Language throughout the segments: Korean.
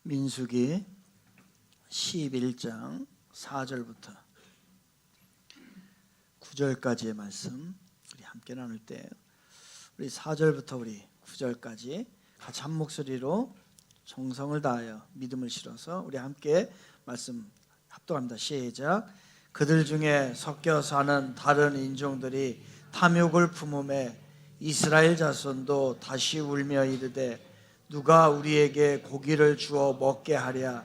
민수기 11장 4절부터 9절까지의 말씀 우리 함께 나눌 때 우리 4절부터 우리 9절까지 같이 한 목소리로 정성을 다하여 믿음을 실어서 우리 함께 말씀 합독합니다. 시작. 그들 중에 섞여 사는 다른 인종들이 탐욕을 품음에 이스라엘 자손도 다시 울며 이르되 누가 우리에게 고기를 주어 먹게 하랴.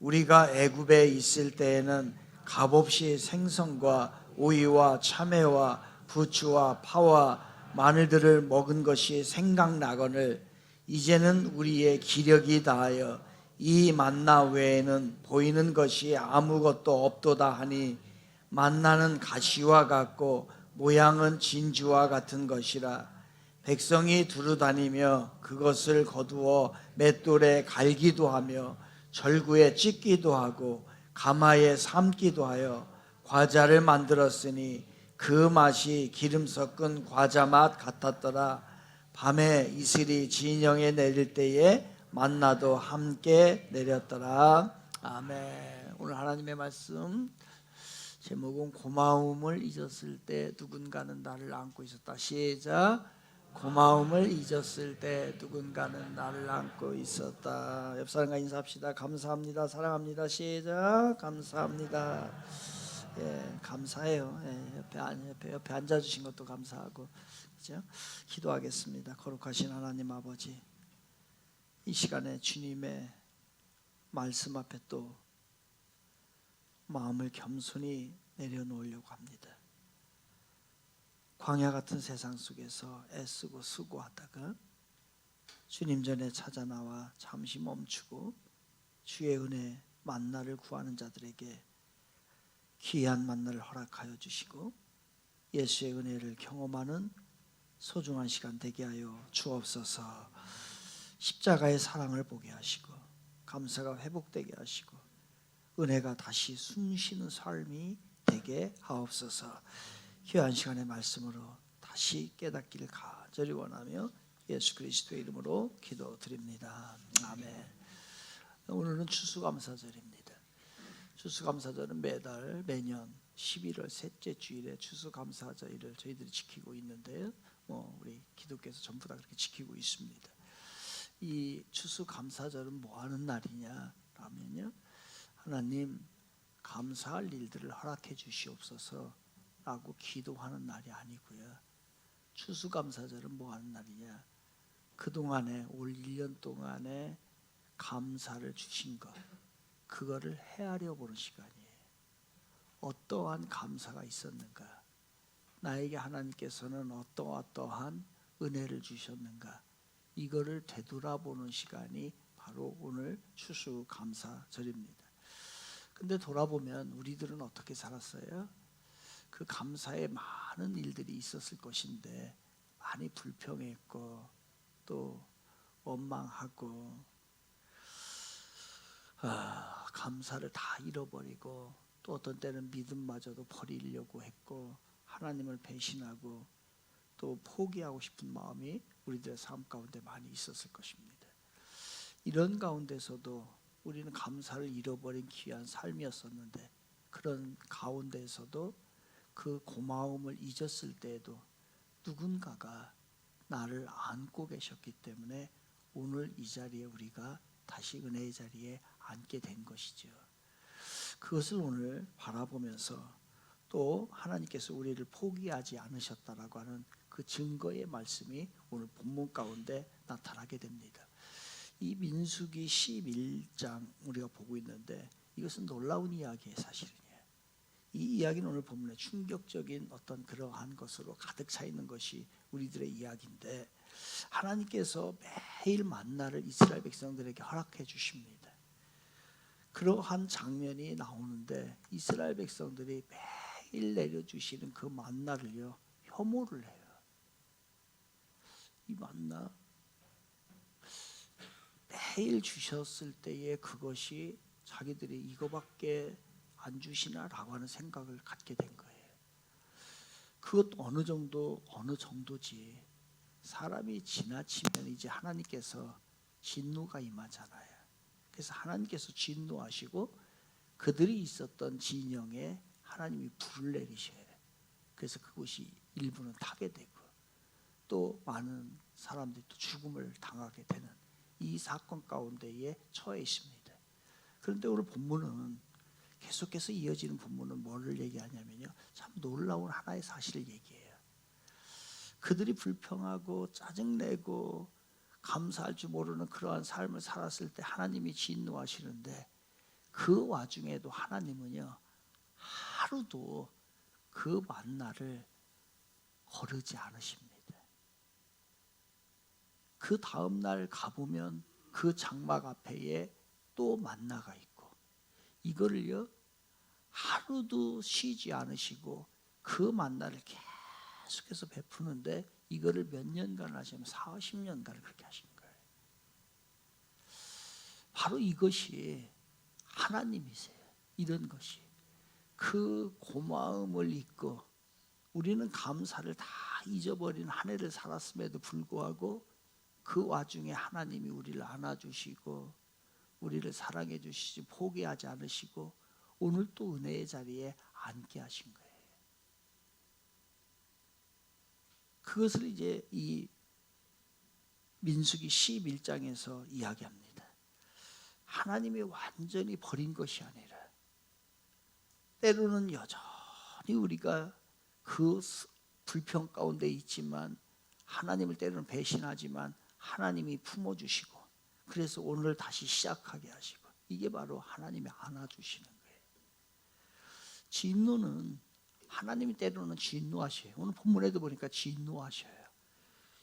우리가 애굽에 있을 때에는 값없이 생선과 오이와 참외와 부추와 파와 마늘들을 먹은 것이 생각나거늘 이제는 우리의 기력이 다하여 이 만나 외에는 보이는 것이 아무것도 없도다 하니 만나는 가시와 같고 모양은 진주와 같은 것이라. 백성이 두루다니며 그것을 거두어 맷돌에 갈기도 하며 절구에 찢기도 하고 가마에 삶기도 하여 과자를 만들었으니 그 맛이 기름 섞은 과자 맛 같았더라. 밤에 이슬이 진영에 내릴 때에 만나도 함께 내렸더라. 아멘. 오늘 하나님의 말씀 제목은 고마움을 잊었을 때 누군가는 나를 안고 있었다. 시작. 고마움을 잊었을 때 누군가는 나를 안고 있었다. 옆 사람과 인사합시다. 감사합니다. 사랑합니다. 시작. 감사합니다. 예, 감사해요. 예, 옆에 앉아주신 것도 감사하고, 그죠? 기도하겠습니다. 거룩하신 하나님 아버지, 이 시간에 주님의 말씀 앞에 또 마음을 겸손히 내려놓으려고 합니다. 광야 같은 세상 속에서 애쓰고 수고하다가 주님 전에 찾아 나와 잠시 멈추고 주의 은혜 만나를 구하는 자들에게 귀한 만나를 허락하여 주시고 예수의 은혜를 경험하는 소중한 시간 되게 하여 주옵소서. 십자가의 사랑을 보게 하시고 감사가 회복되게 하시고 은혜가 다시 숨쉬는 삶이 되게 하옵소서. 귀한 시간의 말씀으로 다시 깨닫기를 간절히 원하며 예수 그리스도의 이름으로 기도드립니다. 아멘. 오늘은 추수감사절입니다. 추수감사절은 매년 11월 셋째 주일에 추수감사절을 저희들이 지키고 있는데요. 우리 기독교에서 전부 다 그렇게 지키고 있습니다. 이 추수감사절은 뭐 하는 날이냐 라면요, 하나님 감사할 일들을 허락해 주시옵소서 라고 기도하는 날이 아니고요. 추수감사절은 뭐 하는 날이냐, 그동안에 올 1년 동안에 감사를 주신 것, 그거를 헤아려 보는 시간이에요. 어떠한 감사가 있었는가, 나에게 하나님께서는 어떠한 은혜를 주셨는가, 이거를 되돌아보는 시간이 바로 오늘 추수감사절입니다. 근데 돌아보면 우리들은 어떻게 살았어요? 그 감사에 많은 일들이 있었을 것인데 많이 불평했고 또 원망하고 감사를 다 잃어버리고 또 어떤 때는 믿음마저도 버리려고 했고 하나님을 배신하고 또 포기하고 싶은 마음이 우리들의 삶 가운데 많이 있었을 것입니다. 이런 가운데서도 우리는 감사를 잃어버린 귀한 삶이었었는데, 그런 가운데서도 그 고마움을 잊었을 때에도 누군가가 나를 안고 계셨기 때문에 오늘 이 자리에 우리가 다시 은혜의 자리에 앉게 된 것이죠. 그것을 오늘 바라보면서 또 하나님께서 우리를 포기하지 않으셨다라고 하는 그 증거의 말씀이 오늘 본문 가운데 나타나게 됩니다. 이 민수기 11장 우리가 보고 있는데 이것은 놀라운 이야기의 사실이에요. 이 이야기는 오늘 본문에 충격적인 어떤 그러한 것으로 가득 차 있는 것이 우리들의 이야기인데, 하나님께서 매일 만나를 이스라엘 백성들에게 허락해 주십니다. 그러한 장면이 나오는데 이스라엘 백성들이 매일 내려주시는 그 만나를요 혐오를 해요. 이 만나 매일 주셨을 때에 그것이 자기들이 이거밖에 안 주시나라고 하는 생각을 갖게 된 거예요. 그것도 어느 정도지. 사람이 지나치면 이제 하나님께서 진노가 임하잖아요. 그래서 하나님께서 진노하시고 그들이 있었던 진영에 하나님이 불을 내리셔요. 그래서 그곳이 일부는 타게 되고 또 많은 사람들이 또 죽음을 당하게 되는 이 사건 가운데에 처해 있습니다. 그런데 오늘 본문은 계속해서 이어지는 본문은 뭐를 얘기하냐면요, 참 놀라운 하나의 사실을 얘기해요. 그들이 불평하고 짜증내고 감사할 줄 모르는 그러한 삶을 살았을 때 하나님이 진노하시는데 그 와중에도 하나님은요 하루도 그 만나를 거르지 않으십니다. 그 다음 날 가보면 그 장막 앞에 또 만나가 있고 이거를요 하루도 쉬지 않으시고 그 만나를 계속해서 베푸는데 이거를 몇 년간 하시면 40년간을 그렇게 하신 거예요. 바로 이것이 하나님이세요. 이런 것이 그 고마움을 잊고 우리는 감사를 다 잊어버린 한 해를 살았음에도 불구하고 그 와중에 하나님이 우리를 안아주시고 우리를 사랑해 주시지 포기하지 않으시고 오늘 또 은혜의 자리에 앉게 하신 거예요. 그것을 이제 이 민수기 11장에서 이야기합니다. 하나님이 완전히 버린 것이 아니라 때로는 여전히 우리가 그 불평 가운데 있지만 하나님을 때로는 배신하지만 하나님이 품어주시고 그래서 오늘 다시 시작하게 하시고 이게 바로 하나님이 안아주시는 거예요. 진노는 하나님이 때로는 진노하셔요. 오늘 본문에도 보니까 진노하셔요.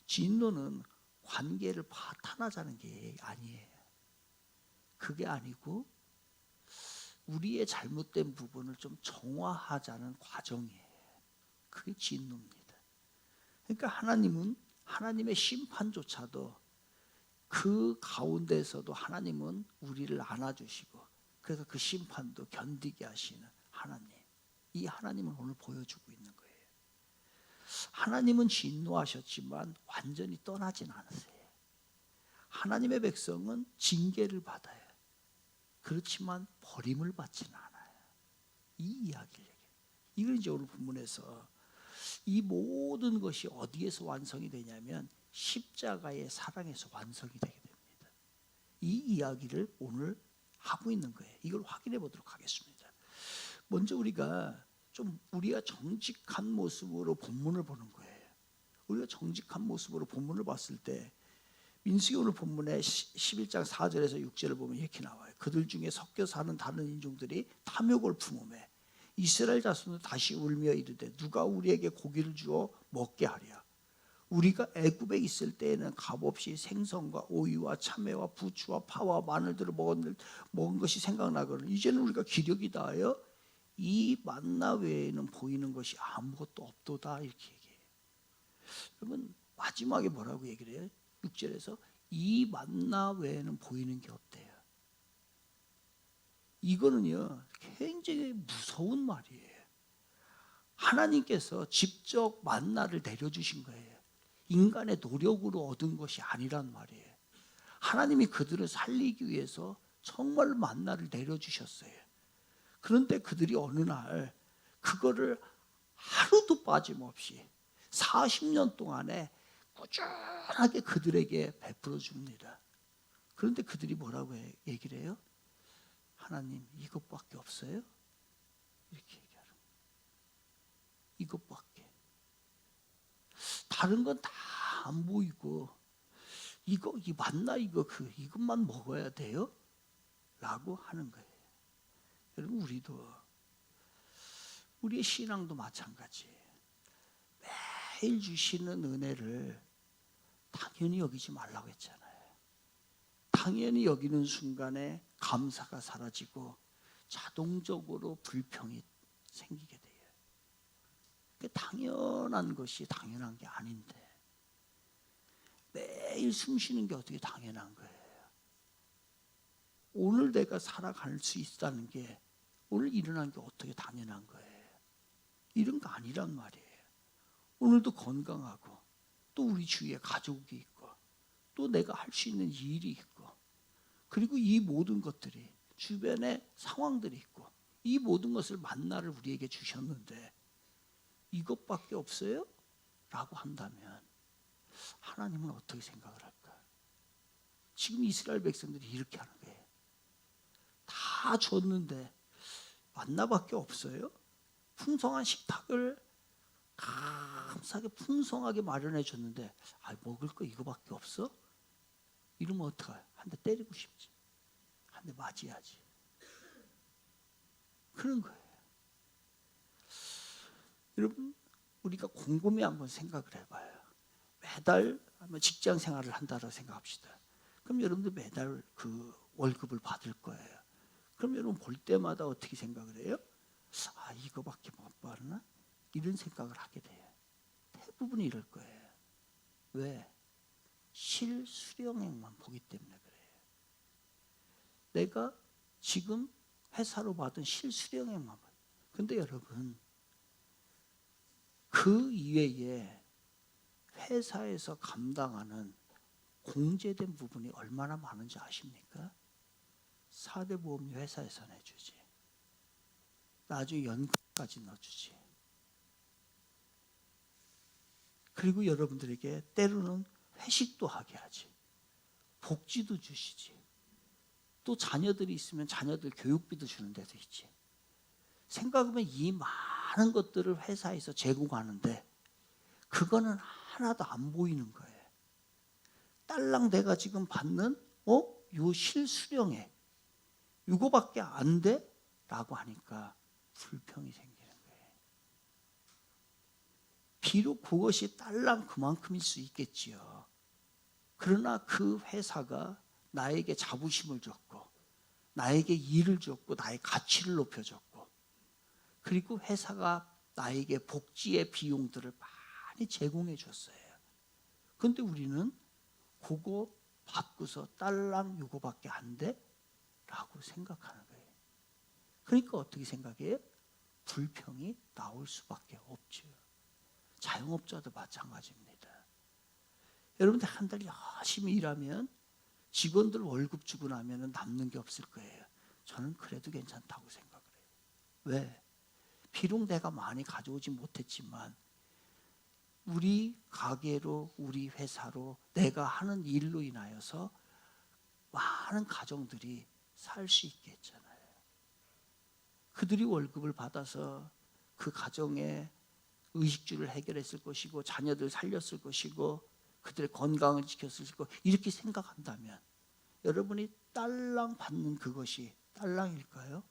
진노는 관계를 파탄하자는 게 아니에요. 그게 아니고 우리의 잘못된 부분을 좀 정화하자는 과정이에요. 그게 진노입니다. 그러니까 하나님은 하나님의 심판조차도 그 가운데서도 하나님은 우리를 안아주시고 그래서 그 심판도 견디게 하시는 하나님, 이 하나님을 오늘 보여주고 있는 거예요. 하나님은 진노하셨지만 완전히 떠나진 않으세요. 하나님의 백성은 징계를 받아요. 그렇지만 버림을 받지는 않아요. 이 이야기를 얘기해요. 이걸 이제 오늘 본문에서 이 모든 것이 어디에서 완성이 되냐면 십자가의 사랑에서 완성이 되게 됩니다. 이 이야기를 오늘 하고 있는 거예요. 이걸 확인해 보도록 하겠습니다. 먼저 우리가 정직한 모습으로 본문을 보는 거예요. 우리가 정직한 모습으로 본문을 봤을 때 민수기 오늘 본문에 11장 4절에서 6절을 보면 이렇게 나와요. 그들 중에 섞여 사는 다른 인종들이 탐욕을 품으매 이스라엘 자손은 다시 울며 이르되 누가 우리에게 고기를 주어 먹게 하랴. 우리가 애굽에 있을 때에는 값없이 생선과 오이와 참외와 부추와 파와 마늘들을 먹은 것이 생각나거든. 이제는 우리가 기력이 다하여 이 만나 외에는 보이는 것이 아무것도 없도다 이렇게 얘기해요. 여러분 마지막에 뭐라고 얘기를 해요? 6절에서 이 만나 외에는 보이는 게 없대요. 이거는요 굉장히 무서운 말이에요. 하나님께서 직접 만나를 내려주신 거예요. 인간의 노력으로 얻은 것이 아니란 말이에요. 하나님이 그들을 살리기 위해서 정말 만나를 내려주셨어요. 그런데 그들이 어느 날 그거를 하루도 빠짐없이 40년 동안에 꾸준하게 그들에게 베풀어 줍니다. 그런데 그들이 뭐라고 얘기를 해요? 하나님 이것밖에 없어요? 이렇게 얘기하는 거예요. 이것밖에. 다른 건 다 안 보이고 이 맞나 이것만 먹어야 돼요? 라고 하는 거예요. 여러분 우리의 신앙도 마찬가지예요. 매일 주시는 은혜를 당연히 여기지 말라고 했잖아요. 당연히 여기는 순간에 감사가 사라지고 자동적으로 불평이 생기게 돼요. 당연한 것이 당연한 게 아닌데 매일 숨 쉬는 게 어떻게 당연한 거예요. 오늘 내가 살아갈 수 있다는 게 오늘 일어난 게 어떻게 당연한 거예요. 이런 거 아니란 말이에요. 오늘도 건강하고 또 우리 주위에 가족이 있고 또 내가 할 수 있는 일이 있고 그리고 이 모든 것들이 주변에 상황들이 있고 이 모든 것을 만나를 우리에게 주셨는데 이것밖에 없어요? 라고 한다면 하나님은 어떻게 생각을 할까? 지금 이스라엘 백성들이 이렇게 하는 거예요. 다 줬는데 만나밖에 없어요? 풍성한 식탁을 감사하게 풍성하게 마련해 줬는데 먹을 거 이거밖에 없어? 이러면 어떡해? 한 대 때리고 싶지. 한 대 맞아야지. 그런 거예요. 여러분 우리가 곰곰이 한번 생각을 해봐요. 매달 직장 생활을 한다고 생각합시다. 그럼 여러분들 매달 그 월급을 받을 거예요. 그럼 여러분 볼 때마다 어떻게 생각을 해요? 이거밖에 못 받나? 이런 생각을 하게 돼요. 대부분이 이럴 거예요. 왜? 실수령액만 보기 때문에 그래요. 내가 지금 회사로 받은 실수령액만 봐요. 근데 여러분 그 이외에 회사에서 감당하는 공제된 부분이 얼마나 많은지 아십니까? 4대 보험료 회사에서 내주지. 나중에 연금까지 넣어주지. 그리고 여러분들에게 때로는 회식도 하게 하지. 복지도 주시지. 또 자녀들이 있으면 자녀들 교육비도 주는 데도 있지. 생각하면 이 많은 것들을 회사에서 제공하는데 그거는 하나도 안 보이는 거예요. 딸랑 내가 지금 받는 요 실수령액 이거밖에 안 돼? 라고 하니까 불평이 생기는 거예요. 비록 그것이 딸랑 그만큼일 수 있겠지요. 그러나 그 회사가 나에게 자부심을 줬고 나에게 일을 줬고 나의 가치를 높여줬고 그리고 회사가 나에게 복지의 비용들을 많이 제공해 줬어요. 그런데 우리는 그거 받고서 딸랑 요거밖에 안 돼? 라고 생각하는 거예요. 그러니까 어떻게 생각해요? 불평이 나올 수밖에 없죠. 자영업자도 마찬가지입니다. 여러분들 한 달 열심히 일하면 직원들 월급 주고 나면 남는 게 없을 거예요. 저는 그래도 괜찮다고 생각을 해요. 왜? 비록 내가 많이 가져오지 못했지만 우리 가게로 우리 회사로 내가 하는 일로 인하여서 많은 가정들이 살 수 있게 했잖아요. 그들이 월급을 받아서 그 가정의 의식주를 해결했을 것이고 자녀들 살렸을 것이고 그들의 건강을 지켰을 것이고 이렇게 생각한다면 여러분이 딸랑 받는 그것이 딸랑일까요?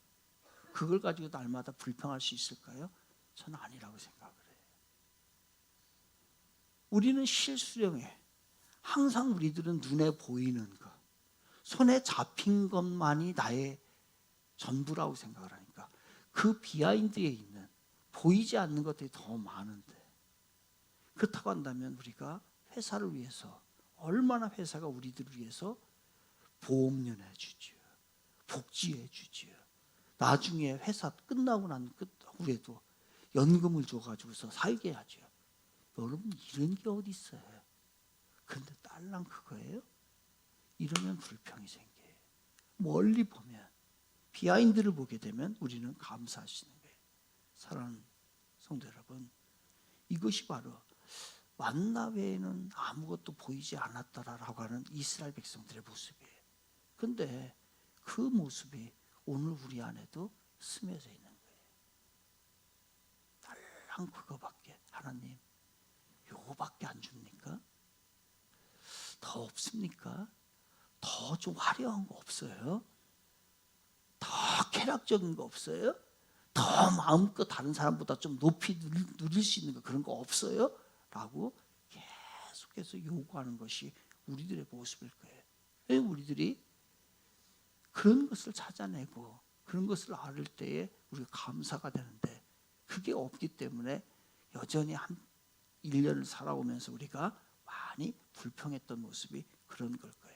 그걸 가지고 날마다 불평할 수 있을까요? 저는 아니라고 생각을 해요. 우리는 실수령에 항상 우리들은 눈에 보이는 것, 손에 잡힌 것만이 나의 전부라고 생각을 하니까 그 비하인드에 있는 보이지 않는 것들이 더 많은데 그렇다고 한다면 우리가 회사를 위해서 얼마나 회사가 우리들을 위해서 보험료 내주지요. 복지해 주지요. 나중에 회사 끝나고 난 후에도 연금을 줘가지고서 살게 하죠. 여러분 이런 게 어디 있어요? 그런데 딸랑 그거예요? 이러면 불평이 생겨요. 멀리 보면 비하인드를 보게 되면 우리는 감사하시는 거예요. 사랑하는 성도 여러분, 이것이 바로 만나 외에는 아무것도 보이지 않았다라고 하는 이스라엘 백성들의 모습이에요. 그런데 그 모습이 오늘 우리 안에도 스며져 있는 거예요. 딸랑 그거밖에 하나님 요거밖에 안 줍니까? 더 없습니까? 더 좀 화려한 거 없어요? 더 쾌락적인 거 없어요? 더 마음껏 다른 사람보다 좀 높이 누릴 수 있는 거 그런 거 없어요? 라고 계속해서 요구하는 것이 우리들의 모습일 거예요. 왜 우리들이 그런 것을 찾아내고 그런 것을 알을 때에 우리가 감사가 되는데 그게 없기 때문에 여전히 한 1년을 살아오면서 우리가 많이 불평했던 모습이 그런 걸 거예요.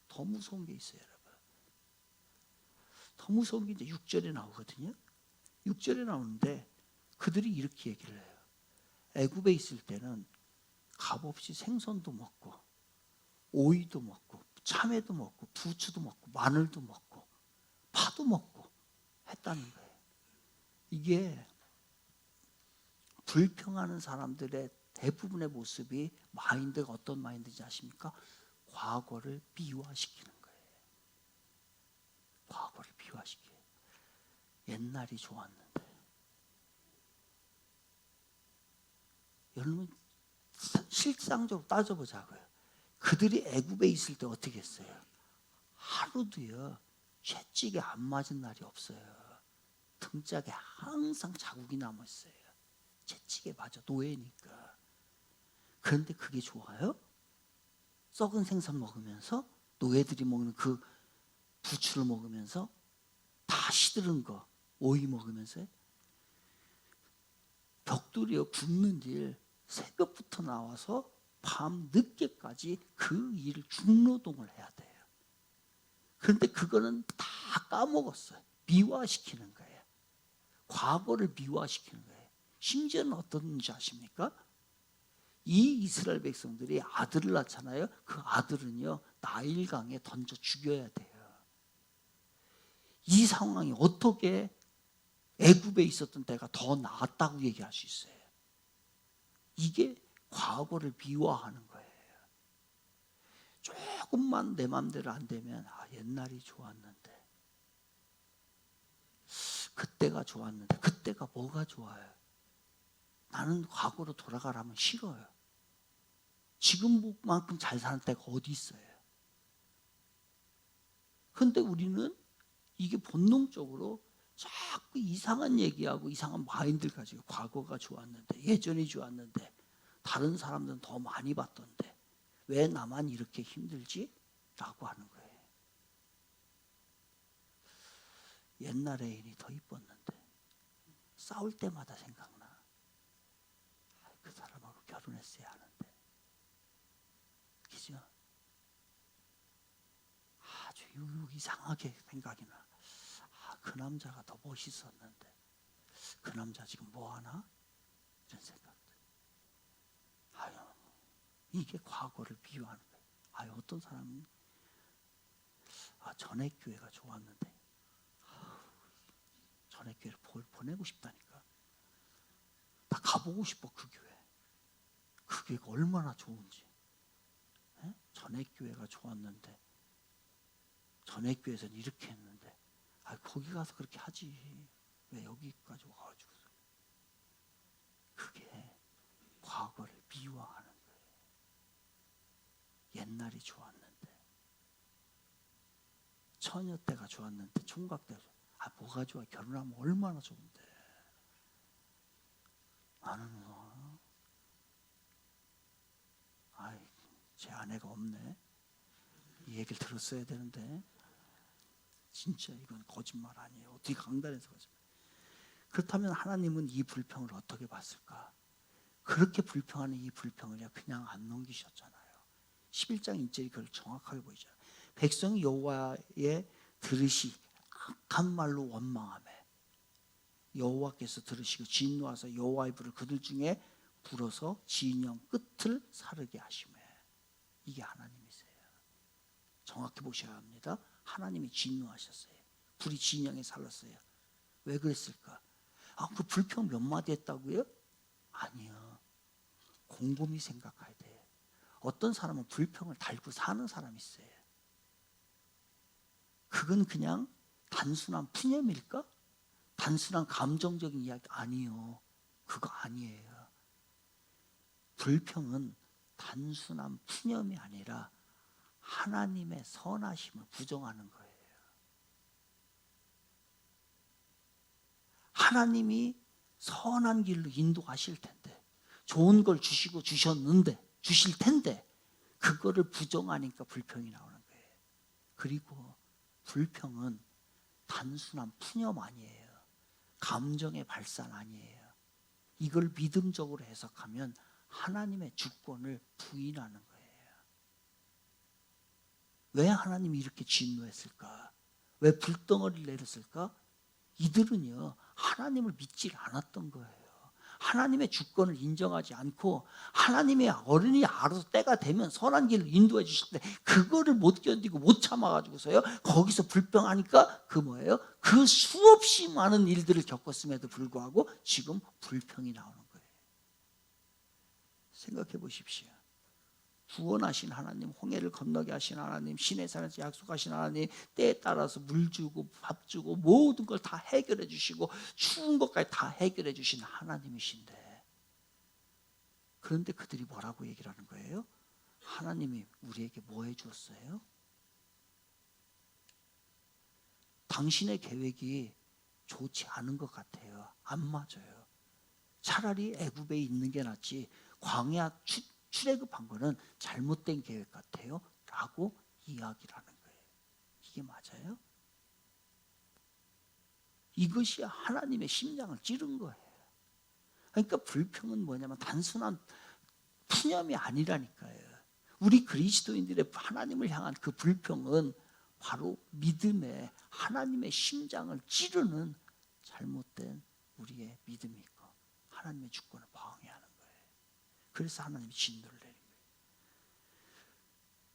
더 무서운 게 있어요, 여러분. 더 무서운 게 이제 6절에 나오거든요. 6절에 나오는데 그들이 이렇게 얘기를 해요. 애굽에 있을 때는 값없이 생선도 먹고 오이도 먹고 참외도 먹고 부추도 먹고 마늘도 먹고 파도 먹고 했다는 거예요. 이게 불평하는 사람들의 대부분의 모습이 마인드가 어떤 마인드인지 아십니까? 과거를 비유화시키는 거예요. 과거를 비유화시켜요. 옛날이 좋았는데. 여러분 실상적으로 따져보자고요. 그들이 애굽에 있을 때 어떻게 했어요? 하루도요 채찍에 안 맞은 날이 없어요. 등짝에 항상 자국이 남았어요. 채찍에 맞아, 노예니까. 그런데 그게 좋아요? 썩은 생선 먹으면서, 노예들이 먹는 그 부추를 먹으면서, 다 시들은 거 오이 먹으면서, 벽돌이요 굽는 일 새벽부터 나와서 밤 늦게까지 그 일을 중노동을 해야 돼요. 그런데 그거는 다 까먹었어요. 미화시키는 거예요. 과거를 미화시키는 거예요. 심지어는 어떤지 아십니까? 이 이스라엘 백성들이 아들을 낳잖아요. 그 아들은요 나일강에 던져 죽여야 돼요. 이 상황이 어떻게 애굽에 있었던 때가 더 나았다고 얘기할 수 있어요? 이게 과거를 미화하는 거예요. 조금만 내 맘대로 안 되면 옛날이 좋았는데, 그때가 좋았는데, 그때가 뭐가 좋아요? 나는 과거로 돌아가라면 싫어요. 지금만큼 잘 사는 때가 어디 있어요? 그런데 우리는 이게 본능적으로 자꾸 이상한 얘기하고 이상한 마인드를 가지고, 과거가 좋았는데, 예전이 좋았는데, 다른 사람들은 더 많이 받던데 왜 나만 이렇게 힘들지? 라고 하는 거예요. 옛날 애인이 더 이뻤는데, 싸울 때마다 생각나. 그 사람하고 결혼했어야 하는데. 그죠? 아주 이상하게 생각이 나. 그 남자가 더 멋있었는데 그 남자 지금 뭐하나? 이런 생각들. 이게 과거를 비유하는 거예요. 어떤 사람은 전액교회가 좋았는데 전액교회를 보내고 싶다니까. 나 가보고 싶어. 그 교회. 그 교회가 얼마나 좋은지. 전액교회가 좋았는데, 전액교회에서는 이렇게 했는데, 거기 가서 그렇게 하지 왜 여기까지 와가지고. 그게 과거를 비유하는 거예요. 옛날이 좋았는데, 처녀 때가 좋았는데, 총각 때가 뭐가 좋아? 결혼하면 얼마나 좋은데. 나는 제 아내가 없네. 이 얘기를 들었어야 되는데. 진짜 이건 거짓말 아니에요. 어떻게 강단에서 거짓말. 그렇다면 하나님은 이 불평을 어떻게 봤을까? 그렇게 불평하는 이 불평을 그냥 안 넘기셨잖아요. 11장 1절이 그걸 정확하게 보이잖아요. 백성이 여호와의 들으시 악한 말로 원망하며 여호와께서 들으시고 진노하사 여호와의 불을 그들 중에 불어서 진영 끝을 사르게 하시며. 이게 하나님이세요. 정확히 보셔야 합니다. 하나님이 진노하셨어요. 불이 진영에 살랐어요. 왜 그랬을까? 그 불평 몇 마디 했다고요? 아니요. 곰곰이 생각해야 돼요. 어떤 사람은 불평을 달고 사는 사람이 있어요. 그건 그냥 단순한 푸념일까? 단순한 감정적인 이야기 아니요. 그거 아니에요. 불평은 단순한 푸념이 아니라 하나님의 선하심을 부정하는 거예요. 하나님이 선한 길로 인도하실 텐데, 좋은 걸 주시고 주실 텐데 그거를 부정하니까 불평이 나오는 거예요. 그리고 불평은 단순한 푸념 아니에요. 감정의 발산 아니에요. 이걸 믿음적으로 해석하면 하나님의 주권을 부인하는 거예요. 왜 하나님이 이렇게 진노했을까? 왜 불덩어리를 내렸을까? 이들은요 하나님을 믿지 않았던 거예요. 하나님의 주권을 인정하지 않고 하나님의 어른이 알아서 때가 되면 선한 길을 인도해 주실 때 그거를 못 견디고 못 참아가지고서요 거기서 불평하니까 그 뭐예요? 그 수없이 많은 일들을 겪었음에도 불구하고 지금 불평이 나오는 거예요. 생각해 보십시오. 구원하신 하나님, 홍해를 건너게 하신 하나님, 신의 산에서 약속하신 하나님, 때에 따라서 물 주고 밥 주고 모든 걸 다 해결해 주시고 추운 것까지 다 해결해 주신 하나님이신데, 그런데 그들이 뭐라고 얘기를 하는 거예요? 하나님이 우리에게 뭐 해주었어요? 당신의 계획이 좋지 않은 것 같아요. 안 맞아요. 차라리 애굽에 있는 게 낫지 광야 출애굽한 거는 잘못된 계획 같아요 라고 이야기를 하는 거예요. 이게 맞아요? 이것이 하나님의 심장을 찌른 거예요. 그러니까 불평은 뭐냐면 단순한 푸념이 아니라니까요. 우리 그리스도인들의 하나님을 향한 그 불평은 바로 믿음의 하나님의 심장을 찌르는 잘못된 우리의 믿음이 있고 하나님의 주권을 방해하는 거예요. 그래서 하나님이 진노를 내린 거예요.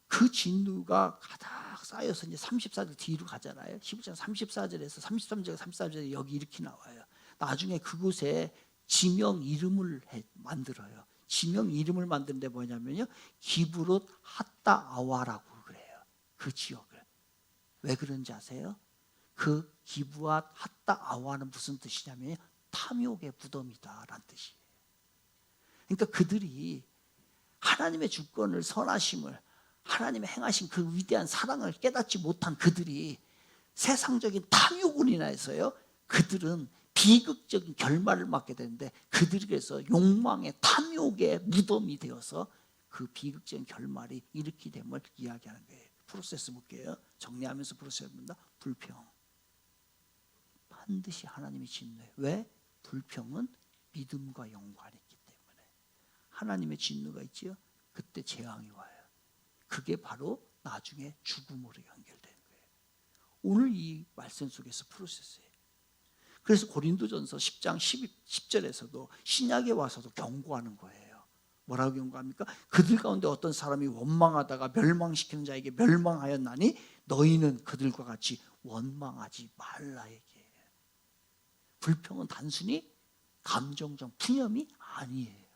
그 진노가 가득 쌓여서 이제 34절 뒤로 가잖아요. 11장 34절에서 33절 34절에 여기 이렇게 나와요. 나중에 그곳에 지명 이름을 만들어요. 지명 이름을 만드는데 뭐냐면요, 기브롯 핫다 아와라고 그래요. 그 지역을. 왜 그런지 아세요? 그 기브앗 핫다 아와는 무슨 뜻이냐면 탐욕의 무덤이다라는 뜻이에요. 그러니까 그들이 하나님의 주권을, 선하심을, 하나님의 행하신 그 위대한 사랑을 깨닫지 못한 그들이 세상적인 탐욕으로 인해서요, 그들은 비극적인 결말을 맞게 되는데 그들에게서 욕망의 탐욕의 무덤이 되어서 그 비극적인 결말이 이렇게 됨을 이야기하는 거예요. 프로세스 볼게요. 정리하면서 프로세스입니다. 불평. 반드시 하나님이 진노해요. 왜? 불평은 믿음과 연관이 있기 때문에. 하나님의 진노가 있지요. 그때 재앙이 와요. 그게 바로 나중에 죽음으로 연결되는 거예요. 오늘 이 말씀 속에서 프로세스예요. 그래서 고린도전서 10장 10절에서도 신약에 와서도 경고하는 거예요. 뭐라고 경고합니까? 그들 가운데 어떤 사람이 원망하다가 멸망시키는 자에게 멸망하였나니 너희는 그들과 같이 원망하지 말라 얘기해요. 불평은 단순히 감정적 푸념이 아니에요.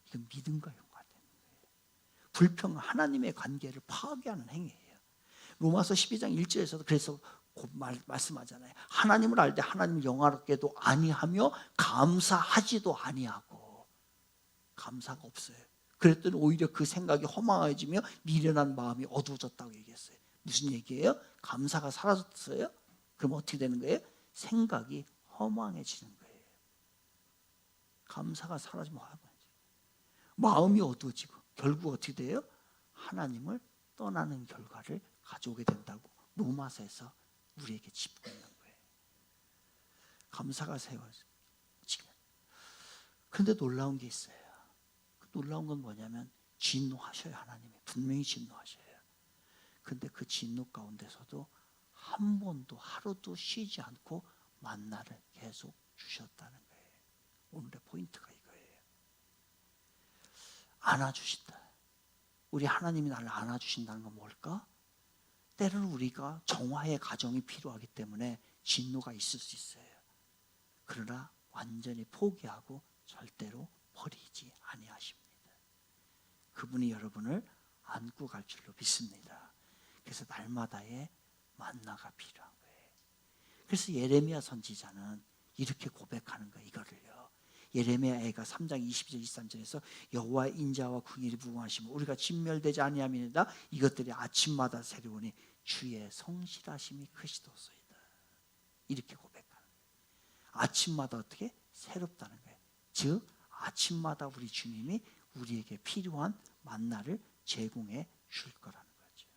이건 믿음과 연관되는 거예요. 불평은 하나님의 관계를 파괴하는 행위예요. 로마서 12장 1절에서도 그래서 말씀하잖아요. 하나님을 알 때 하나님을 영화롭게도 아니하며 감사하지도 아니하고. 감사가 없어요. 그랬더니 오히려 그 생각이 허망해지며 미련한 마음이 어두워졌다고 얘기했어요. 무슨 얘기예요? 감사가 사라졌어요? 그럼 어떻게 되는 거예요? 생각이 허망해지는 거예요. 감사가 사라지면 마음이 어두워지고 결국 어떻게 돼요? 하나님을 떠나는 결과를 가져오게 된다고 로마서에서 우리에게 짚고 있는 거예요. 감사가 세워지고. 그런데 놀라운 게 있어요. 그 놀라운 건 뭐냐면 진노하셔요. 하나님이 분명히 진노하셔요. 근데 그 진노 가운데서도 한 번도 하루도 쉬지 않고 만나를 계속 주셨다는 거예요. 오늘의 포인트가 이거예요. 안아주신다. 우리 하나님이 나를 안아주신다는 건 뭘까? 때로는 우리가 정화의 과정이 필요하기 때문에 진노가 있을 수 있어요. 그러나 완전히 포기하고 절대로 버리지 아니하십니다. 그분이 여러분을 안고 갈 줄로 믿습니다. 그래서 날마다의 만나가 필요한 거예요. 그래서 예레미야 선지자는 이렇게 고백하는 거예요. 이거를요. 예레미야가 3장 22절 23절에서 여호와의 인자와 궁일이 부응하시면 우리가 진멸되지 아니함이니이다. 이것들이 아침마다 새로우니 주의 성실하심이 크시도소이다. 이렇게 고백하는 거예요. 아침마다 어떻게? 새롭다는 거예요. 즉 아침마다 우리 주님이 우리에게 필요한 만나를 제공해 줄 거라는 거죠.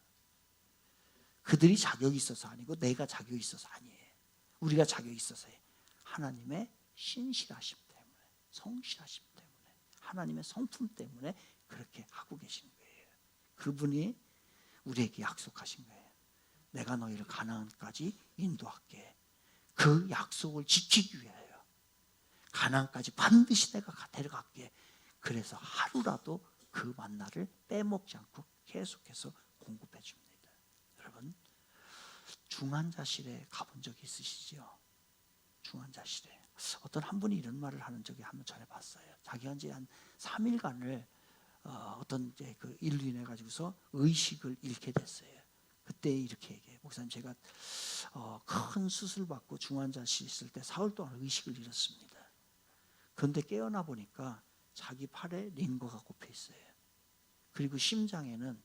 그들이 자격이 있어서 아니고 내가 자격이 있어서 아니에요. 우리가 자격이 있어서요. 하나님의 신실하심 때문에, 성실하심 때문에, 하나님의 성품 때문에 그렇게 하고 계시는 거예요. 그분이 우리에게 약속하신 거예요. 내가 너희를 가나안까지 인도할게. 그 약속을 지키기 위하여 가나안까지 반드시 내가 데려갈게. 그래서 하루라도 그 만나를 빼먹지 않고 계속해서 공급해 줍니다. 여러분, 중환자실에 가본 적이 있으시죠? 중환자실에 어떤 한 분이 이런 말을 하는 적이 한번 전해봤어요. 자기가 이제 한 3일간을 어떤 이제 그 일로 인해 가지고서 의식을 잃게 됐어요. 그때 이렇게 얘기해요. 목사님, 제가 큰 수술 받고 중환자실 있을 때 4월 동안 의식을 잃었습니다. 그런데 깨어나 보니까 자기 팔에 링거가 꼽혀 있어요. 그리고 심장에는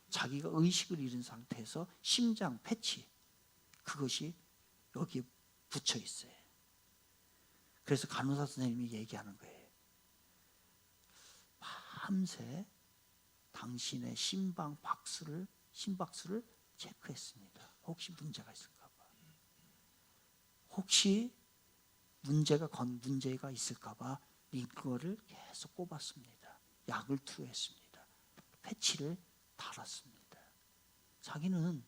자기가 의식을 잃은 상태에서 심장 패치, 그것이 여기에 붙여 있어요. 그래서 간호사 선생님이 얘기하는 거예요. 밤새 당신의 심박수를 체크했습니다. 혹시 문제가 있을까 봐. 혹시 문제가 있을까 봐 링거를 계속 꼽았습니다. 약을 투여했습니다. 패치를 달았습니다. 자기는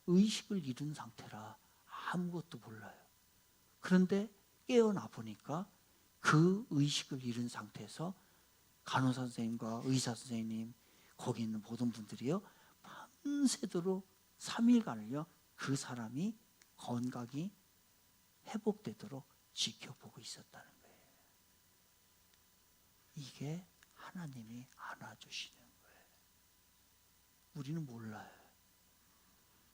의식을 잃은 상태라 아무것도 몰라요. 그런데 깨어나 보니까 그 의식을 잃은 상태에서 간호사 선생님과 의사 선생님, 거기 있는 모든 분들이요, 밤새도록 3일간을요 그 사람이 건강이 회복되도록 지켜보고 있었다는 거예요. 이게 하나님이 안아주시는 거예요. 우리는 몰라요.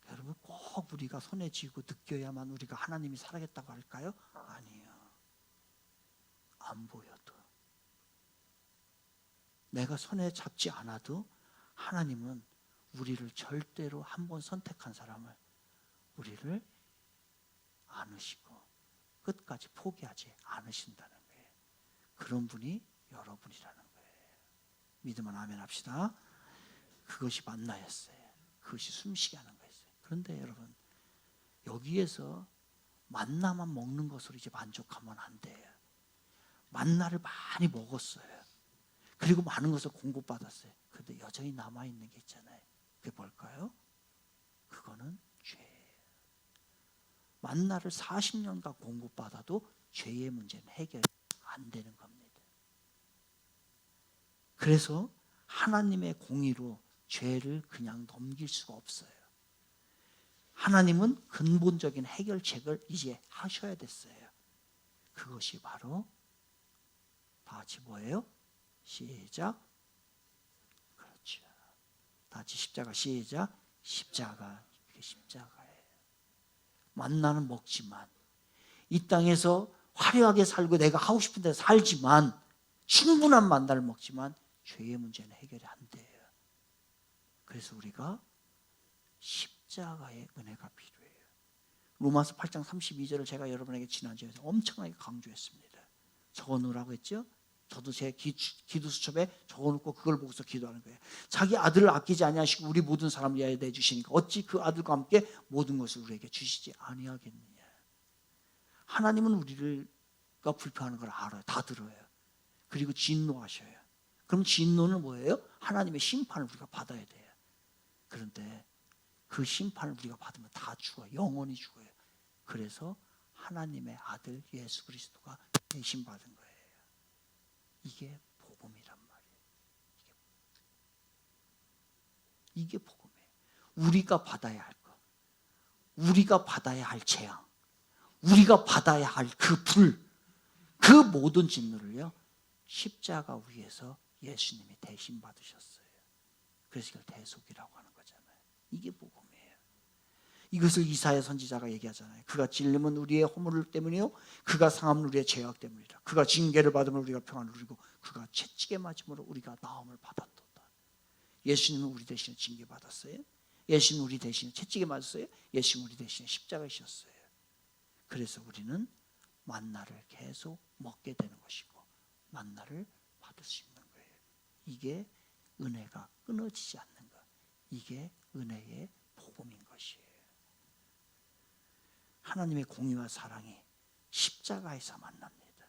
여러분, 꼭 우리가 손에 쥐고 느껴야만 우리가 하나님이 살아겠다고 할까요? 아니에요. 안 보여도, 내가 손에 잡지 않아도 하나님은 우리를 절대로 한 번 선택한 사람을 우리를 안으시고 끝까지 포기하지 않으신다는 거예요. 그런 분이 여러분이라는 거예요. 믿으면 아멘 합시다. 그것이 만나였어요. 그것이 숨쉬게 하는 거였어요. 그런데 여러분, 여기에서 만나만 먹는 것으로 이제 만족하면 안 돼요. 만나를 많이 먹었어요. 그리고 많은 것을 공급받았어요. 그런데 여전히 남아있는 게 있잖아요. 그게 뭘까요? 그거는 죄예요. 만나를 40년간 공급받아도 죄의 문제는 해결이 안 되는 겁니다. 그래서 하나님의 공의로 죄를 그냥 넘길 수가 없어요. 하나님은 근본적인 해결책을 이제 하셔야 됐어요. 그것이 바로 다 같이 뭐예요? 시작. 그렇죠. 다 같이 십자가. 시작. 십자가. 그게 십자가예요. 만나는 먹지만, 이 땅에서 화려하게 살고 내가 하고 싶은 데서 살지만, 충분한 만나를 먹지만 죄의 문제는 해결이 안 돼요. 그래서 우리가 십자가의 은혜가 필요해요. 로마서 8장 32절을 제가 여러분에게 지난주에 엄청나게 강조했습니다. 적어놓으라고 했죠? 저도 제 기도 수첩에 적어놓고 그걸 보고서 기도하는 거예요. 자기 아들을 아끼지 아니하시고 우리 모든 사람을 위하여 내주시니까 어찌 그 아들과 함께 모든 것을 우리에게 주시지 아니하겠느냐. 하나님은 우리가 불평하는 걸 알아요. 다 들어요. 그리고 진노하셔요. 그럼 진노는 뭐예요? 하나님의 심판을 우리가 받아야 돼요. 그런데 그 심판을 우리가 받으면 다 죽어요. 영원히 죽어요. 그래서 하나님의 아들 예수 그리스도가 대신받은 거예요. 이게 복음이란 말이에요. 이게 복음이에요. 우리가 받아야 할 것, 우리가 받아야 할 재앙, 우리가 받아야 할 그 불, 그 모든 진노를요 십자가 위에서 예수님이 대신 받으셨어요. 그래서 이걸 대속이라고 하는 거잖아요. 이게 복음이에요. 이것을 이사야 선지자가 얘기하잖아요. 그가 찔림은 우리의 허물 때문이요, 그가 상함은 우리의 죄악 때문이라. 그가 징계를 받으면 우리가 평안을 누리고 그가 채찍에 맞음으로 우리가 나음을 받았도다. 예수님은 우리 대신에 징계 받았어요. 예수님은 우리 대신에 채찍에 맞았어요. 예수님은 우리 대신에 십자가에 지셨어요. 그래서 우리는 만나를 계속 먹게 되는 것이고 만나를 받을 수 있는 거예요. 이게 은혜가 끊어지지 않는 것, 이게 은혜의 복음인 것이에요. 하나님의 공의와 사랑이 십자가에서 만납니다.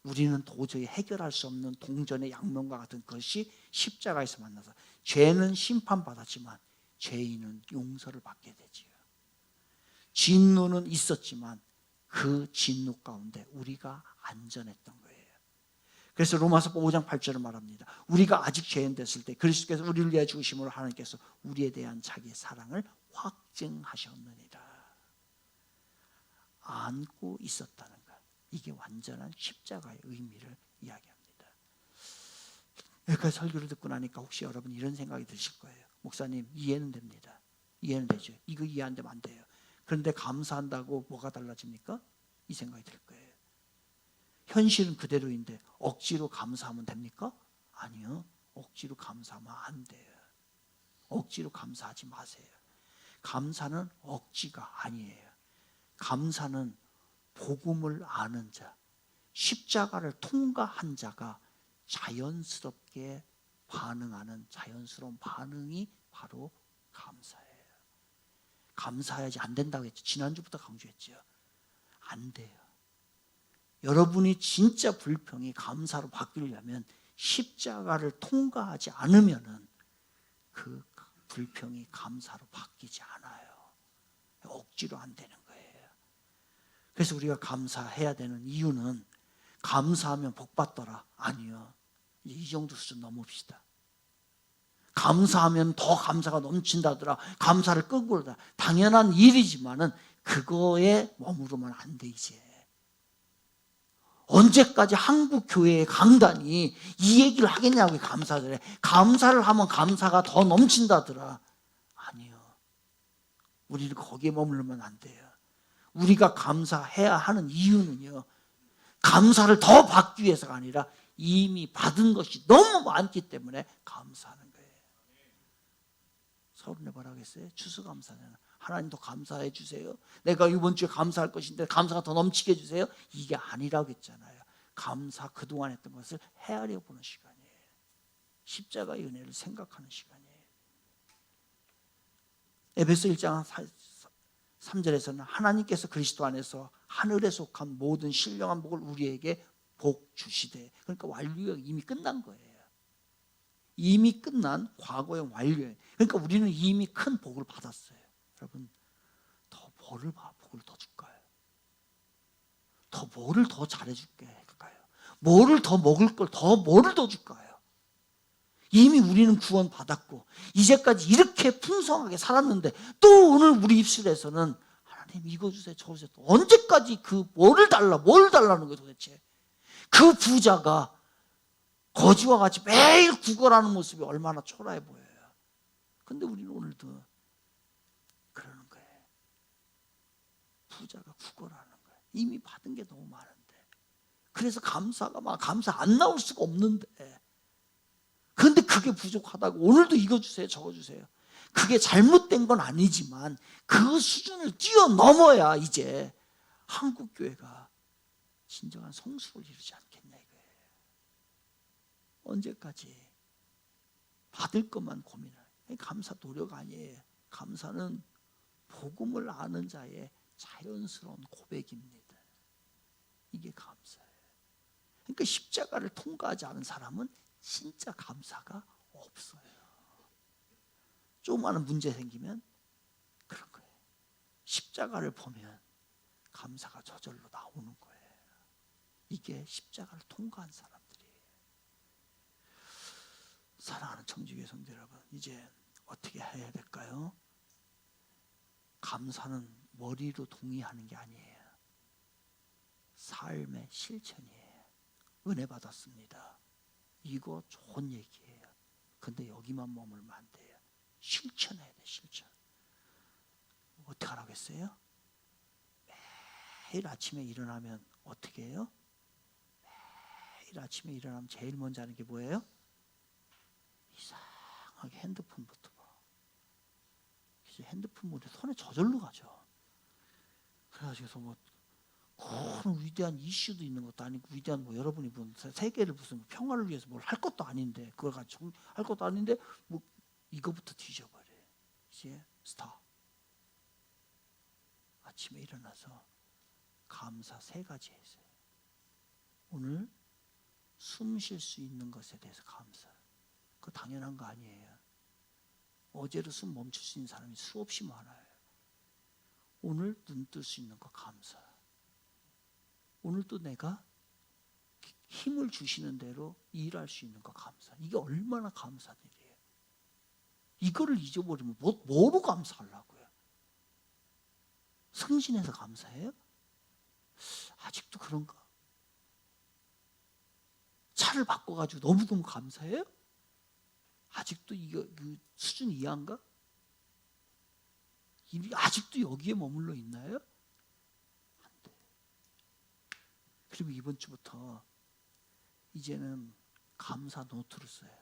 우리는 도저히 해결할 수 없는 동전의 양면과 같은 것이 십자가에서 만나서 죄는 심판받았지만 죄인은 용서를 받게 되지요. 진노는 있었지만 그 진노 가운데 우리가 안전했던 거예요. 그래서 로마서 5장 8절을 말합니다. 우리가 아직 죄인 됐을 때 그리스도께서 우리를 위하여 죽으심으로 하나님께서 우리에 대한 자기의 사랑을 확증하셨느니라. 안고 있었다는 것. 이게 완전한 십자가의 의미를 이야기합니다. 여기까지 설교를 듣고 나니까 혹시 여러분 이런 생각이 드실 거예요. 목사님, 이해는 됩니다. 이해는 되죠. 이거 이해 안 되면 안 돼요. 그런데 감사한다고 뭐가 달라집니까? 이 생각이 들 거예요. 현실은 그대로인데 억지로 감사하면 됩니까? 아니요. 억지로 감사하면 안 돼요. 억지로 감사하지 마세요. 감사는 억지가 아니에요. 감사는 복음을 아는 자, 십자가를 통과한 자가 자연스럽게 반응하는 자연스러운 반응이 바로 감사예요. 감사해야지 안 된다고 했죠. 지난주부터 강조했죠. 안 돼요. 여러분이 진짜 불평이 감사로 바뀌려면 십자가를 통과하지 않으면은 그 불평이 감사로 바뀌지 않아요. 억지로 안 되는 거예요. 그래서 우리가 감사해야 되는 이유는 감사하면 복 받더라. 아니요. 이 정도 수준 넘읍시다. 감사하면 더 감사가 넘친다더라. 감사를 끄고다. 당연한 일이지만은 그거에 머무르면 안 돼 이제. 언제까지 한국 교회의 강단이 이 얘기를 하겠냐고 감사를 해. 감사를 하면 감사가 더 넘친다더라. 아니요. 우리는 거기에 머무르면 안 돼요. 우리가 감사해야 하는 이유는요. 감사를 더 받기 위해서가 아니라 이미 받은 것이 너무 많기 때문에 감사하는 거예요. 서른에 뭐라 그랬어요? 추수감사는 하나님 더 감사해 주세요. 내가 이번 주에 감사할 것인데 감사가 더 넘치게 해주세요. 이게 아니라고 했잖아요. 감사 그동안 했던 것을 헤아려 보는 시간이에요. 십자가의 은혜를 생각하는 시간이에요. 에베소 1장 3절에서는 하나님께서 그리스도 안에서 하늘에 속한 모든 신령한 복을 우리에게 복 주시되, 그러니까 완료가 이미 끝난 거예요. 이미 끝난 과거의 완료예요. 그러니까 우리는 이미 큰 복을 받았어요. 여러분, 더 복을 더 줄까요? 더 뭐를 더 잘해줄게 할까요? 뭐를 더 먹을 걸 더 뭐를 더 줄까요? 이미 우리는 구원 받았고 이제까지 이렇게 풍성하게 살았는데 또 오늘 우리 입술에서는 하나님 이거 주세요 저거 주세요. 언제까지 그 뭘 달라는 거예요 도대체. 그 부자가 거지와 같이 매일 구걸하는 모습이 얼마나 초라해 보여요. 근데 우리는 오늘도 그러는 거예요. 부자가 구걸하는 거예요. 이미 받은 게 너무 많은데. 그래서 감사가 막 감사 안 나올 수가 없는데. 그런데 그게 부족하다고 오늘도 이거 주세요 저거 주세요. 그게 잘못된 건 아니지만 그 수준을 뛰어넘어야 이제 한국교회가 진정한 성숙을 이루지 않겠냐 이거예요. 언제까지 받을 것만 고민을. 감사 노력 아니에요. 감사는 복음을 아는 자의 자연스러운 고백입니다. 이게 감사예요. 그러니까 십자가를 통과하지 않은 사람은 진짜 감사가 없어요. 조그마한 문제 생기면 그런 거예요. 십자가를 보면 감사가 저절로 나오는 거예요. 이게 십자가를 통과한 사람들이에요. 사랑하는 청지교회 성도 여러분, 이제 어떻게 해야 될까요? 감사는 머리로 동의하는 게 아니에요. 삶의 실천이에요. 은혜 받았습니다. 이거 좋은 얘기예요. 근데 여기만 머물면 안 돼요. 실천해야 돼, 실천. 어떻게 하라고 했어요? 매일 아침에 일어나면 어떻게 해요? 매일 아침에 일어나면 제일 먼저 하는 게 뭐예요? 이상하게 핸드폰부터 봐. 핸드폰 보는데 손에 저절로 가죠. 그래가지고 뭐 그런 위대한 이슈도 있는 것도 아니고 위대한 뭐 여러분이 본 세계를 무슨 평화를 위해서 뭘 할 것도 아닌데 그걸 가지고 할 것도 아닌데 뭐 이거부터 뒤져버려요. 이제 스탑. 아침에 일어나서 감사 3가지 했어요. 오늘 숨 쉴 수 있는 것에 대해서 감사. 그거 당연한 거 아니에요. 어제로 숨 멈출 수 있는 사람이 수없이 많아요. 오늘 눈 뜰 수 있는 거 감사. 오늘도 내가 힘을 주시는 대로 일할 수 있는 거 감사. 이게 얼마나 감사한 일이에요. 이거를 잊어버리면 뭐로 감사하려고요? 승진해서 감사해요? 아직도 그런가? 차를 바꿔가지고 너무너무 감사해요? 아직도 이거 그 수준 이하인가? 아직도 여기에 머물러 있나요? 안 돼. 그리고 이번 주부터 이제는 감사 노트를 써요.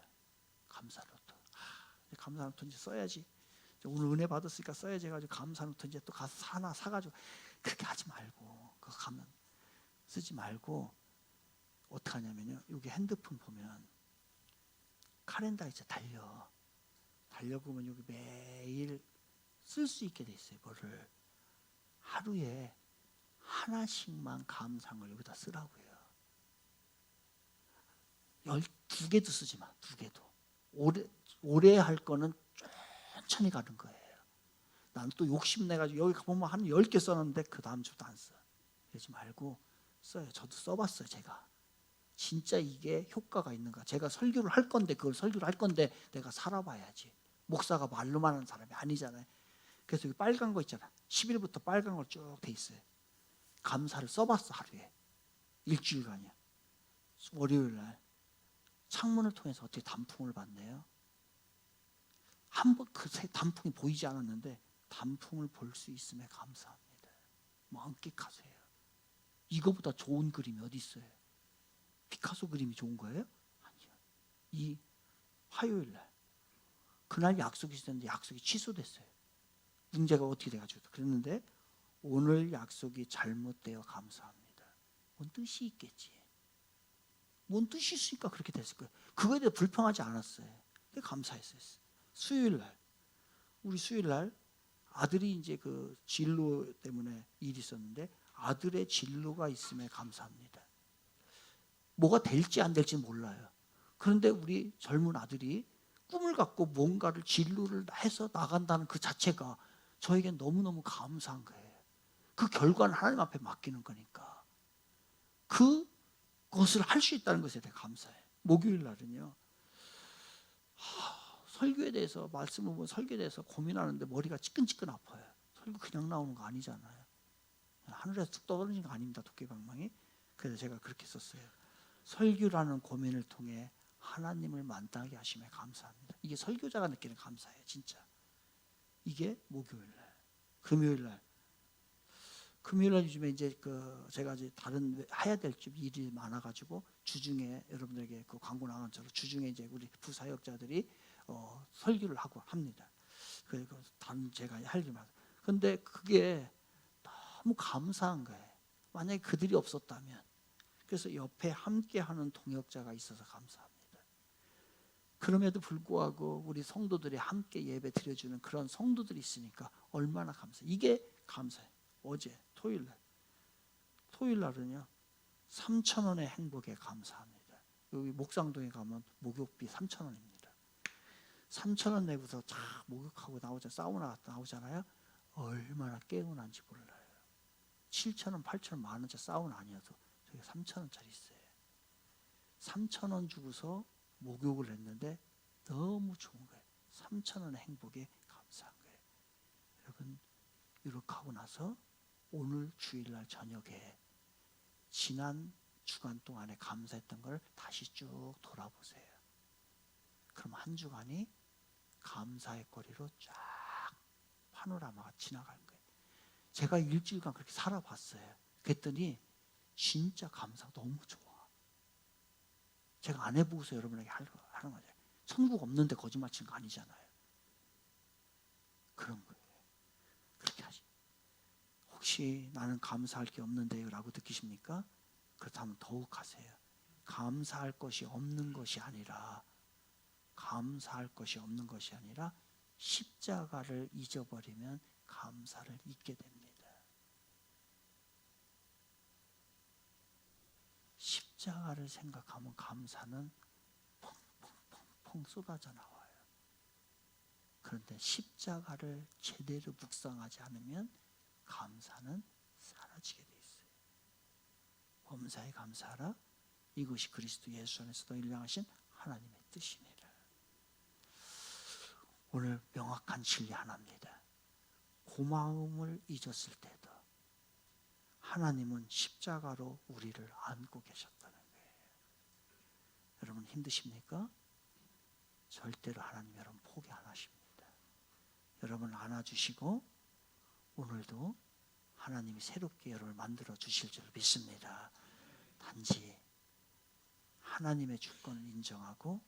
감사 노트. 감사 노트 이제 써야지. 오늘 은혜 받았으니까 써야지 해가지고 감사 노트 이제 또 가서 하나 사가지고 그렇게 하지 말고 그거 가면 쓰지 말고 어떻게 하냐면요. 여기 핸드폰 보면 카렌더 이제 달려보면 여기 매일 쓸 수 있게 돼 있어요. 뭐를 하루에 하나씩만 감사한 걸 여기다 쓰라고요. 12개도 쓰지 마. 2개도. 오래 할 거는 천천히 가는 거예요. 나는 또 욕심내가지고 여기 보면 한 10개 써놨는데 그 다음 주도 안 써. 그러지 말고 써요. 저도 써봤어요. 제가. 진짜 이게 효과가 있는가. 제가 설교를 할 건데 그걸 설교를 할 건데 내가 살아봐야지. 목사가 말로만 하는 사람이 아니잖아요. 그래서 여기 빨간 거 있잖아. 10일부터 빨간 거 쭉 돼 있어요. 감사를 써봤어. 하루에. 일주일간이야. 월요일 날 창문을 통해서 어떻게 단풍을 봤네요. 한번 그 단풍이 보이지 않았는데 단풍을 볼 수 있음에 감사합니다. 만끽하세요. 이거보다 좋은 그림이 어디 있어요? 피카소 그림이 좋은 거예요? 아니요. 이 화요일 날 그날 약속이 있었는데 약속이 취소됐어요. 문제가 어떻게 돼가지고 그랬는데 오늘 약속이 잘못되어 감사합니다. 뭔 뜻이 있겠지. 뭔 뜻이 있으니까 그렇게 됐을 거예요. 그거에 대해 불평하지 않았어요. 감사했어요. 수요일 날 우리 수요일 날 아들이 이제 그 진로 때문에 일이 있었는데 아들의 진로가 있음에 감사합니다. 뭐가 될지 안 될지 몰라요. 그런데 우리 젊은 아들이 꿈을 갖고 뭔가를 진로를 해서 나간다는 그 자체가 저에겐 너무너무 감사한 거예요. 그 결과는 하나님 앞에 맡기는 거니까. 그것을 할 수 있다는 것에 대해 감사해요. 목요일 날은요. 설교에 대해서 말씀을 보면 설교에 대해서 고민하는데 머리가 찌끈찌끈 아파요. 설교 그냥 나오는 거 아니잖아요. 하늘에서 툭 떨어지는 거 아닙니다. 도깨방망이. 그래서 제가 그렇게 썼어요. 설교라는 고민을 통해 하나님을 만나게 하심에 감사합니다. 이게 설교자가 느끼는 감사예요. 진짜. 이게 목요일 날. 금요일 날 요즘에 이제 제가 이제 다른 해야 될 일이 많아가지고 주중에 여러분들에게 그 광고 나간 처럼 주중에 이제 우리 부사역자들이 설교를 하고 합니다. 그리고 다른 제가 할 일만. 근데 그게 너무 감사한 거예요. 만약에 그들이 없었다면. 그래서 옆에 함께하는 동역자가 있어서 감사합니다. 그럼에도 불구하고 우리 성도들이 함께 예배 드려주는 그런 성도들이 있으니까 얼마나 감사해요. 이게 감사해요. 어제 토요일 날은요 3,000원의 행복에 감사합니다. 여기 목상동에 가면 목욕비 3,000원입니다. 3,000원 내고서 쫙 목욕하고 사우나 나오잖아요. 얼마나 개운한지 몰라요. 7,000원, 8,000원, 만원짜리 사우나 아니어도 저기 3,000원짜리 있어요. 3,000원 주고서 목욕을 했는데 너무 좋은 거예요. 3,000원의 행복에 감사한 거예요. 여러분 이렇게 하고 나서 오늘 주일날 저녁에 지난 주간 동안에 감사했던 걸 다시 쭉 돌아보세요. 그럼 한 주간이 감사의 거리로 쫙 파노라마가 지나가는 거예요. 제가 일주일간 그렇게 살아봤어요. 그랬더니 진짜 감사가 너무 좋아. 제가 안 해보고서 여러분에게 하는 거죠. 천국 없는데 거짓말 치는 거 아니잖아요. 그런 거예요. 그렇게 하지. 혹시 나는 감사할 게 없는데요 라고 느끼십니까? 그렇다면 더욱 하세요. 감사할 것이 없는 것이 아니라 십자가를 잊어버리면 감사를 잊게 됩니다. 십자가를 생각하면 감사는 펑펑펑펑 쏟아져 나와요. 그런데 십자가를 제대로 묵상하지 않으면 감사는 사라지게 돼 있어요. 범사에 감사하라. 이것이 그리스도 예수 안에서 너희를 향하신 하나님의 뜻이니라. 오늘 명확한 진리 하나입니다. 고마움을 잊었을 때도 하나님은 십자가로 우리를 안고 계셨다는 거예요. 여러분 힘드십니까? 절대로 하나님 여러분 포기 안 하십니다. 여러분 안아주시고 오늘도 하나님이 새롭게 여러분을 만들어 주실 줄 믿습니다. 단지 하나님의 주권을 인정하고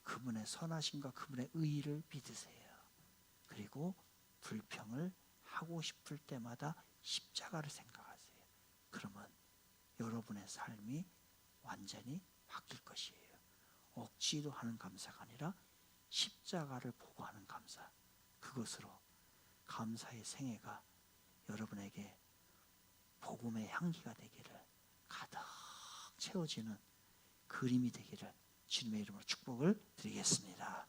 그분의 선하심과 그분의 의의를 믿으세요. 그리고 불평을 하고 싶을 때마다 십자가를 생각하세요. 그러면 여러분의 삶이 완전히 바뀔 것이에요. 억지로 하는 감사가 아니라 십자가를 보고 하는 감사. 그것으로 감사의 생애가 여러분에게 복음의 향기가 되기를, 가득 채워지는 그림이 되기를 주님의 이름으로 축복을 드리겠습니다.